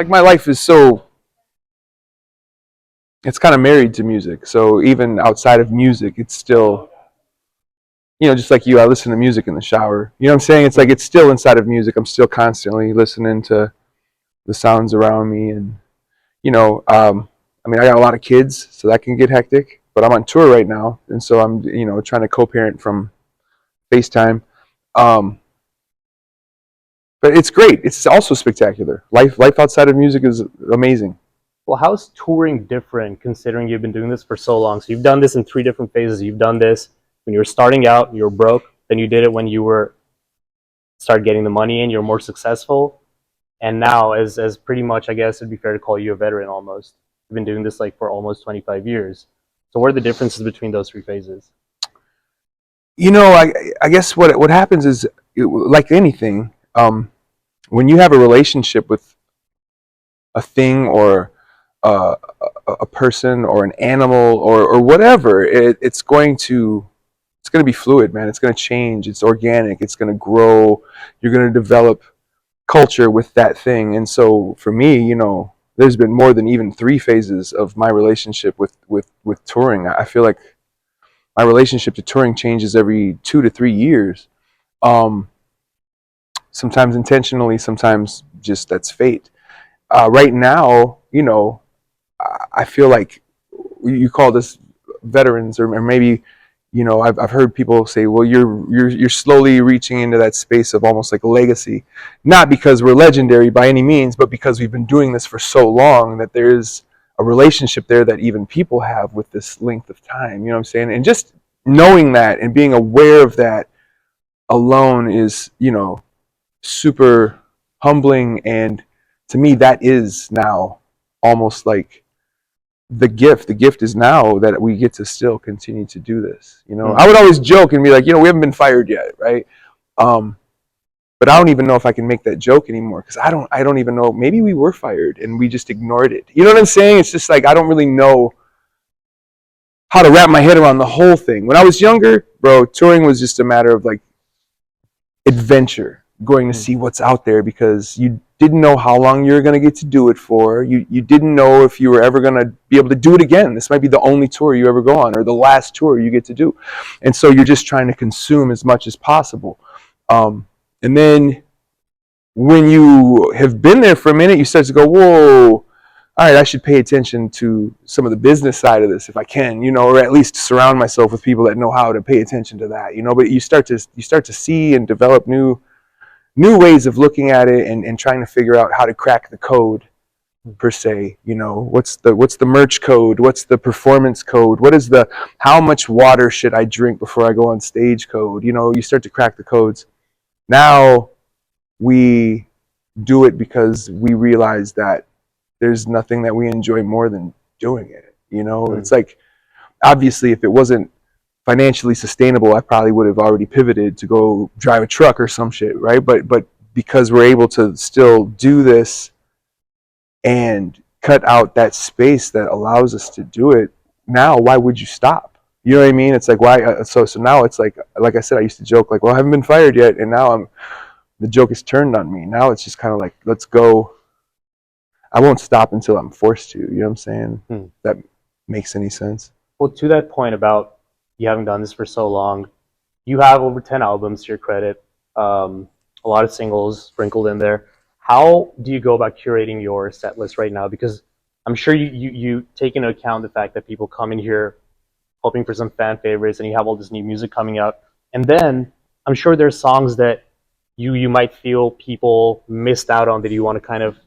like my life is so, it's kind of married to music. So even outside of music, it's still, just like you, I listen to music in the shower. You know what I'm saying? It's like it's still inside of music. I'm still constantly listening to the sounds around me, and I mean, I got a lot of kids, so that can get hectic. But I'm on tour right now, and so I'm trying to co-parent from FaceTime. Um, but it's great. It's also spectacular. Life outside of music is amazing. Well, how's touring different considering you've been doing this for so long? So you've done this in 3 different phases. You've done this when you were starting out, you were broke. Then you did it when you were started getting the money in, you're more successful. And now, as pretty much, I guess it'd be fair to call you a veteran almost. You've been doing this like for almost 25 years. So what are the differences between those 3 phases? I guess what happens is, like anything, when you have a relationship with a thing or a person or an animal or whatever, it's going to be fluid, man. It's going to change. It's organic. It's going to grow. You're going to develop culture with that thing. And so for me, there's been more than even 3 phases of my relationship with touring. I feel like my relationship to touring changes every 2 to 3 years. Sometimes intentionally, sometimes just that's fate. Right now, I feel like you call this veterans, or maybe, I've heard people say, well, you're slowly reaching into that space of almost like a legacy, not because we're legendary by any means, but because we've been doing this for so long that there's a relationship there that even people have with this length of time. You know what I'm saying? And just knowing that and being aware of that alone is, super humbling. And to me, that is now almost like the gift is now that we get to still continue to do this. I would always joke and be like, we haven't been fired yet, right? But I don't even know if I can make that joke anymore, because I don't even know, maybe we were fired and we just ignored it. You know what I'm saying? It's just like I don't really know how to wrap my head around the whole thing. When I was younger, bro, touring was just a matter of like adventure, going to see what's out there, because you didn't know how long you were going to get to do it for. You didn't know if you were ever going to be able to do it again. This might be the only tour you ever go on, or the last tour you get to do. And so you're just trying to consume as much as possible. And then when you have been there for a minute, you start to go, whoa, all right, I should pay attention to some of the business side of this if I can, or at least surround myself with people that know how to pay attention to that, but you start to see and develop new ways of looking at it, and trying to figure out how to crack the code per se. What's the merch code? What's the performance code? What is the how much water should I drink before I go on stage code? You start to crack the codes. Now we do it because we realize that there's nothing that we enjoy more than doing it. It's like, obviously, if it wasn't financially sustainable, I probably would have already pivoted to go drive a truck or some shit, right? But because we're able to still do this and cut out that space that allows us to do it, now why would you stop? You know what I mean? It's like, why? So now it's like I said, I used to joke like, well, I haven't been fired yet, and now the joke is turned on me. Now it's just kind of like, let's go. I won't stop until I'm forced to. You know what I'm saying? If that makes any sense. Well, to that point about you having done this for so long, you have over 10 albums to your credit, a lot of singles sprinkled in there. How do you go about curating your set list right now? Because I'm sure you take into account the fact that people come in here hoping for some fan favorites, and you have all this new music coming out. And then I'm sure there's songs that you might feel people missed out on that you want to kind of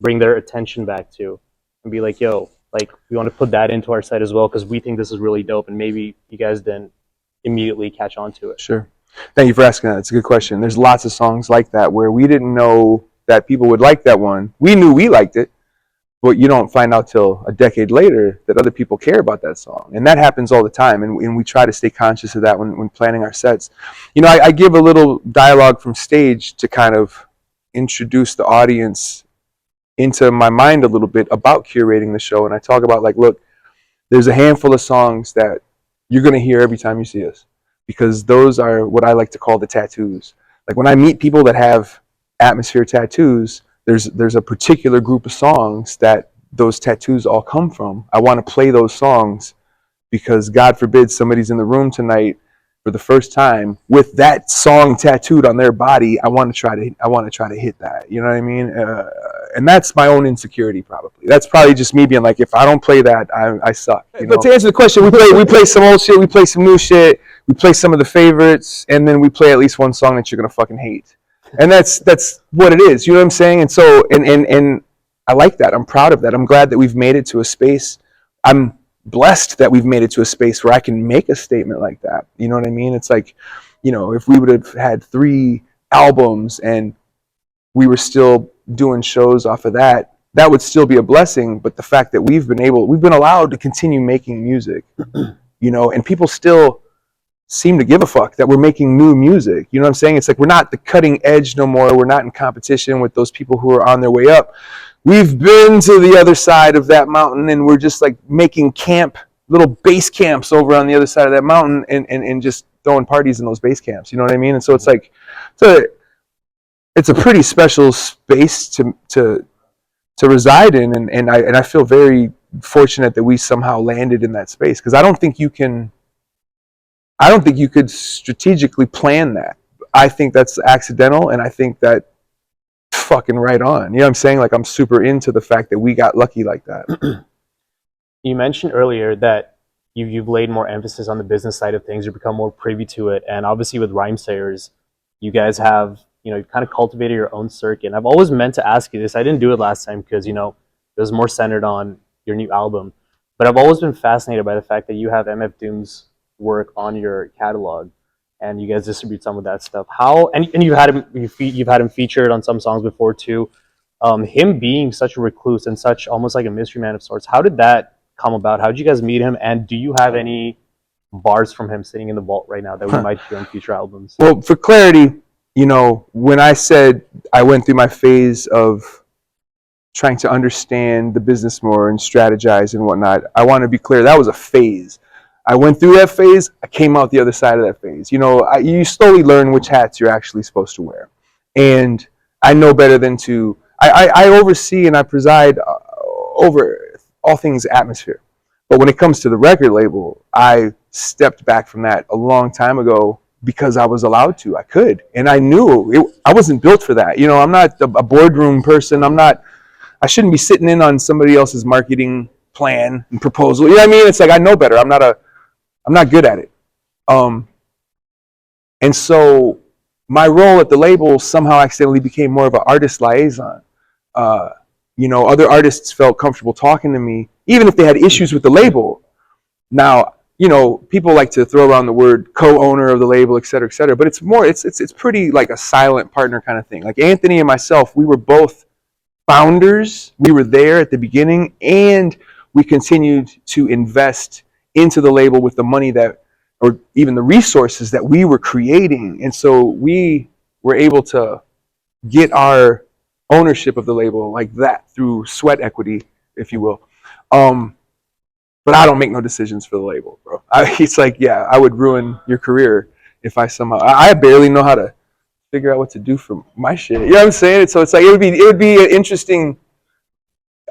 bring their attention back to and be like, yo, like, we want to put that into our set as well because we think this is really dope, and maybe you guys didn't immediately catch on to it. Sure. Thank you for asking that. It's a good question. There's lots of songs like that where we didn't know that people would like that one. We knew we liked it, but you don't find out till a decade later that other people care about that song. And that happens all the time, and we try to stay conscious of that when planning our sets. I give a little dialogue from stage to kind of introduce the audience into my mind a little bit about curating the show. And I talk about, like, look, there's a handful of songs that you're going to hear every time you see us, because those are what I like to call the tattoos. Like, when I meet people that have atmosphere tattoos, there's a particular group of songs that those tattoos all come from. I want to play those songs because God forbid somebody's in the room tonight for the first time with that song tattooed on their body. I want to try to hit that. You know what I mean? And that's my own insecurity. Probably that's probably just me being like, if I don't play that, I suck. You know? But to answer the question, we play some old shit, we play some new shit, we play some of the favorites, and then we play at least one song that you're gonna fucking hate. And that's what it is. You know what I'm saying? And so and I like that. I'm proud of that. I'm glad that we've made it to a space. I'm blessed that we've made it to a space where I can make a statement like that. You know what I mean? It's like, you know, if we would have had 3 albums and we were still doing shows off of that, that would still be a blessing. But the fact that we've been allowed to continue making music, you know, and people still seem to give a fuck that we're making new music. You know what I'm saying? It's like we're not the cutting edge no more. We're not in competition with those people who are on their way up. We've been to the other side of that mountain, and we're just like making little base camps over on the other side of that mountain, and just throwing parties in those base camps. You know what I mean? And so it's like, it's a pretty special space to reside in, and I feel very fortunate that we somehow landed in that space, because I don't think you could strategically plan that. I think that's accidental, and I think that fucking right on. You know what I'm saying? Like, I'm super into the fact that we got lucky like that. You mentioned earlier that you've laid more emphasis on the business side of things. You've become more privy to it, and obviously with Rhymesayers, you guys have, you know, you've kind of cultivated your own circuit. And I've always meant to ask you this. I didn't do it last time because, you know, it was more centered on your new album. But I've always been fascinated by the fact that you have MF Doom's work on your catalog, and you guys distribute some of that stuff. How and you've had him featured on some songs before too. Him being such a recluse and such almost like a mystery man of sorts. How did that come about? How did you guys meet him? And do you have any bars from him sitting in the vault right now that we might hear on future albums? Well, for clarity, you know, when I said I went through my phase of trying to understand the business more and strategize and whatnot, I want to be clear, that was a phase. I went through that phase, I came out the other side of that phase. You know, you slowly learn which hats you're actually supposed to wear. And I know better than to, I oversee and I preside over all things atmosphere. But when it comes to the record label, I stepped back from that a long time ago because I was allowed to. I could. And I knew I wasn't built for that. You know, I'm not a boardroom person. I shouldn't be sitting in on somebody else's marketing plan and proposal. You know what I mean? It's like, I know better. I'm not good at it. And so my role at the label somehow accidentally became more of an artist liaison. You know, other artists felt comfortable talking to me, even if they had issues with the label. Now, you know, people like to throw around the word co-owner of the label, et cetera, but it's more, it's pretty like a silent partner kind of thing. Like Anthony and myself, we were both founders. We were there at the beginning, and we continued to invest into the label with the money that, or even the resources that we were creating. And so we were able to get our ownership of the label like that through sweat equity, if you will. But I don't make no decisions for the label, bro. It's like, yeah, I would ruin your career if I barely know how to figure out what to do for my shit. You know what I'm saying? So it's like, it would be an interesting,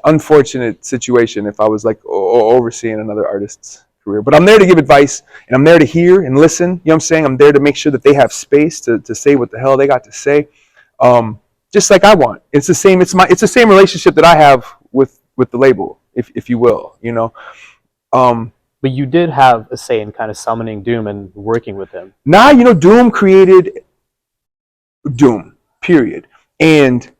unfortunate situation if I was like overseeing another artist's career. But I'm there to give advice, and I'm there to hear and listen. You know what I'm saying? I'm there to make sure that they have space to say what the hell they got to say. Just like I want. It's the same relationship that I have with the label, if you will, you know. But you did have a say in kind of summoning Doom and working with him. Nah, you know, Doom created Doom, period. And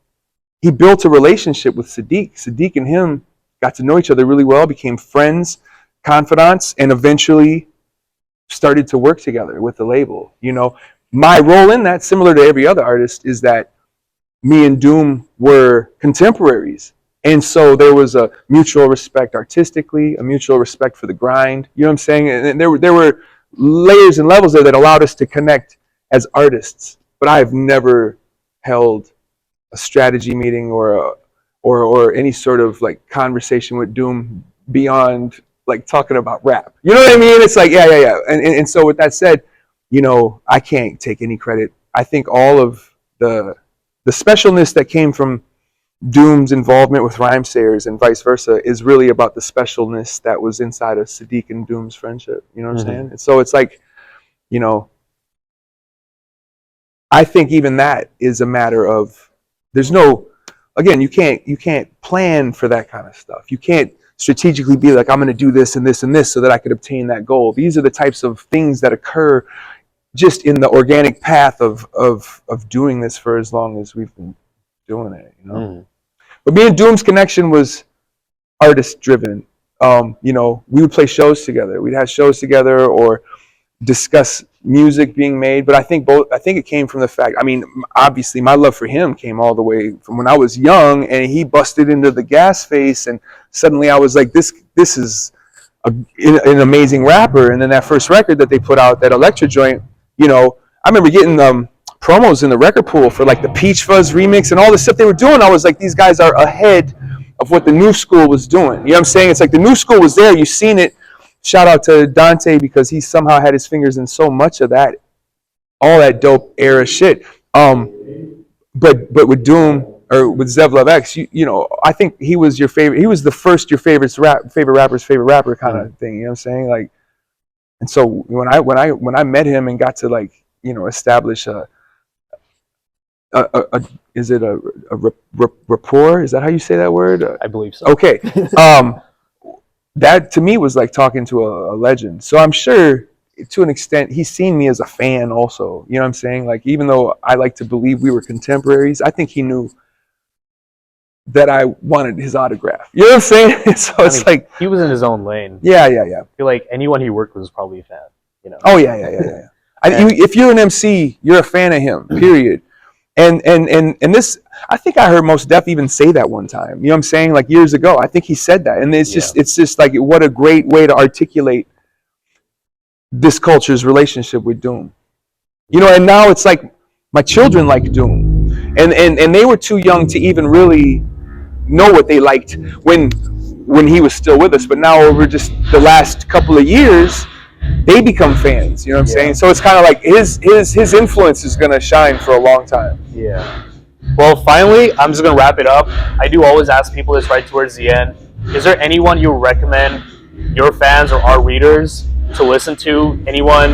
he built a relationship with Sadiq. Sadiq and him got to know each other really well, became friends, confidants, and eventually started to work together with the label. You know, my role in that, similar to every other artist, is that me and Doom were contemporaries. And so there was a mutual respect artistically, a mutual respect for the grind. You know what I'm saying? And there were layers and levels there that allowed us to connect as artists. But I've never held a strategy meeting or any sort of like conversation with Doom beyond like talking about rap. You know what I mean? It's like, yeah. And so with that said, you know, I can't take any credit. I think all of the specialness that came from Doom's involvement with Rhymesayers and vice versa is really about the specialness that was inside of Sadiq and Doom's friendship. You know what I'm saying? And so it's like, you know, I think even that is a matter of, there's no, again, you can't plan for that kind of stuff. You can't strategically be like, I'm going to do this and this and this so that I could obtain that goal. These are the types of things that occur just in the organic path of doing this for as long as we've been doing it, you know. But me and Doom's connection was artist driven. You know, we would play shows together. We'd have shows together or discuss music being made. But I think it came from the fact, I mean, obviously my love for him came all the way from when I was young, and he busted into the gas face, and suddenly I was like, this is an amazing rapper. And then that first record that they put out, that Electra joint, you know, I remember getting promos in the record pool for like the Peach Fuzz remix and all the stuff they were doing. I was like, these guys are ahead of what the new school was doing. You know what I'm saying? It's like the new school was there. You've seen it. Shout out to Dante, because he somehow had his fingers in so much of that, all that dope era shit. But with Doom, or with Zev Love X, you know, I think he was your favorite. He was the first your favorite rapper's favorite rapper kind of thing. You know what I'm saying? Like, and so when I met him and got to, like, you know, establish is it a rapport? Is that how you say that word? I believe so. Okay. That to me was like talking to a legend. So I'm sure to an extent he's seen me as a fan also. You know what I'm saying? Like, even though I like to believe we were contemporaries, I think he knew that I wanted his autograph. You know what I'm saying? So it's like, he was in his own lane. Yeah. I feel like anyone he worked with was probably a fan. You know? Oh yeah. If you're an MC, you're a fan of him. Period. And this, I think I heard Mos Def even say that one time. You know what I'm saying? Like years ago, I think he said that, and it's just like, what a great way to articulate this culture's relationship with Doom. You know, and now it's like my children like Doom, and they were too young to even really know what they liked when he was still with us. But now over just the last couple of years, they become fans. You know what I'm saying? So it's kind of like his influence is gonna shine for a long time. Yeah. Well, finally, I'm just gonna wrap it up. I do always ask people this right towards the end. Is there anyone you recommend your fans or our readers to listen to? Anyone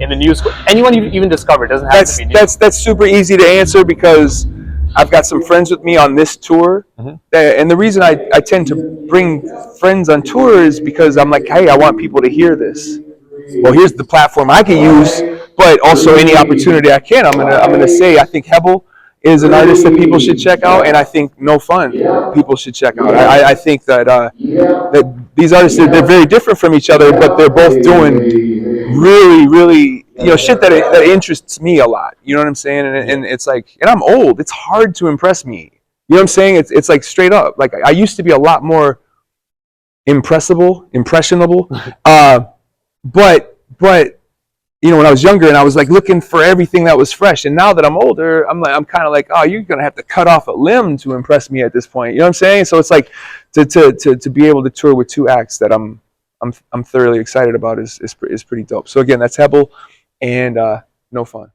in the news? Anyone you've even discovered? Doesn't have to be new. That's super easy to answer, because I've got some friends with me on this tour, and the reason I tend to bring friends on tour is because I'm like, hey, I want people to hear this. Well, here's the platform I can use, but also any opportunity I can. I'm gonna say, I think Hebel is an artist that people should check out, and I think No Fun people should check out. I think that that these artists, they're very different from each other, but they're both doing really, you know, shit that interests me a lot. You know what I'm saying? And it's like, and I'm old. It's hard to impress me. You know what I'm saying? It's like straight up. Like, I used to be a lot more impressionable. But you know, when I was younger and I was like looking for everything that was fresh, and now that I'm older, I'm kind of like, oh, you're gonna have to cut off a limb to impress me at this point. You know what I'm saying? So it's like to be able to tour with two acts that I'm thoroughly excited about is pretty dope. So again, that's Hebel and No Fun.